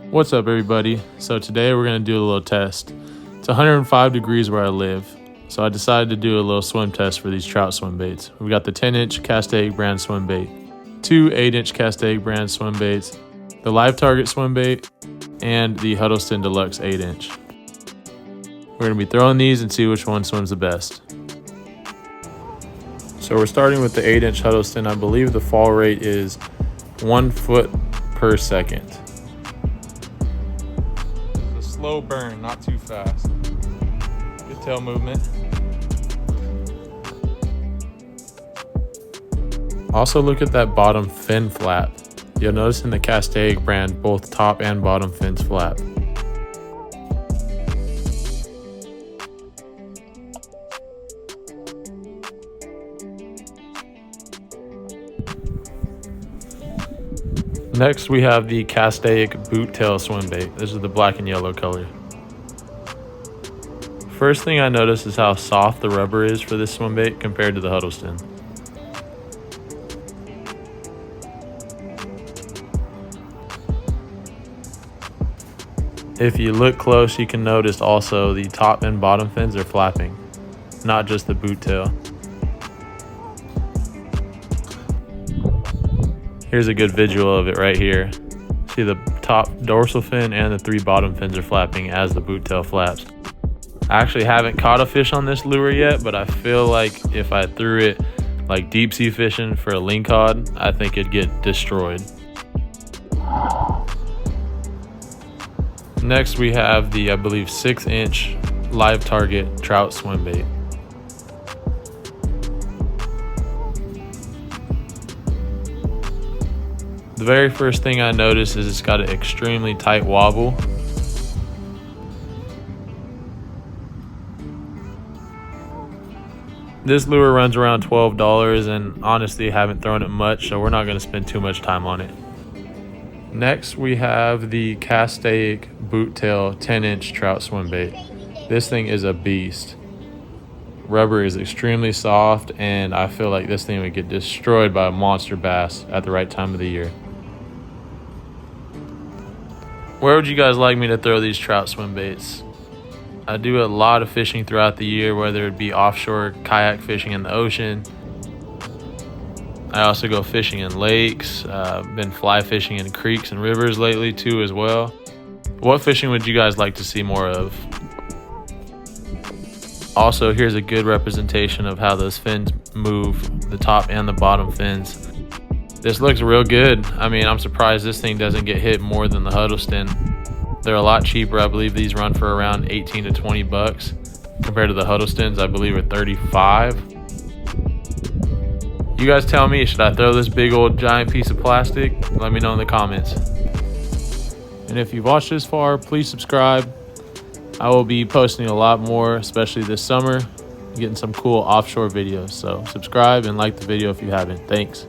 What's up, everybody? So today we're going to do a little test. It's 105 degrees where I live, so I decided to do a little swim test for these trout swim baits. We got the 10-inch Castaic brand swim bait, two 8-inch Castaic brand swim baits, the live target swim bait, and the Huddleston Deluxe 8-inch. We're going to be throwing these and see which one swims the best. So we're starting with the 8-inch Huddleston. I believe the fall rate is 1 foot per second. Slow burn, not too fast. Good tail movement. Also look at that bottom fin flap. You'll notice in the Castaic brand, both top and bottom fins flap. Next, we have the Castaic boot tail swim bait. This is the black and yellow color. First thing I notice is how soft the rubber is for this swim bait compared to the Huddleston. If you look close, you can notice also the top and bottom fins are flapping, not just the boot tail. Here's a good visual of it right here. See, the top dorsal fin and the 3 bottom fins are flapping as the boot tail flaps. I actually haven't caught a fish on this lure yet, but I feel like if I threw it like deep sea fishing for a lingcod, I think it'd get destroyed. Next we have the, I believe, 6-inch live target trout swim bait. The very first thing I notice is it's got an extremely tight wobble. This lure runs around $12 and honestly haven't thrown it much, so we're not going to spend too much time on it. Next we have the Castaic boot tail 10-inch trout swim bait. This thing is a beast. Rubber is extremely soft and I feel like this thing would get destroyed by a monster bass at the right time of the year. Where would you guys like me to throw these trout swim baits? I do a lot of fishing throughout the year, whether it be offshore kayak fishing in the ocean. I also go fishing in lakes, been fly fishing in creeks and rivers lately too as well. What fishing would you guys like to see more of? Also, here's a good representation of how those fins move, the top and the bottom fins. This looks real good. I mean, I'm surprised this thing doesn't get hit more than the Huddleston. They're a lot cheaper. I believe these run for around 18 to 20 bucks compared to the Huddlestons, I believe, are 35. You guys tell me, should I throw this big old giant piece of plastic? Let me know in the comments. And if you've watched this far, please subscribe. I will be posting a lot more, especially this summer, getting some cool offshore videos. So subscribe and like the video if you haven't. Thanks.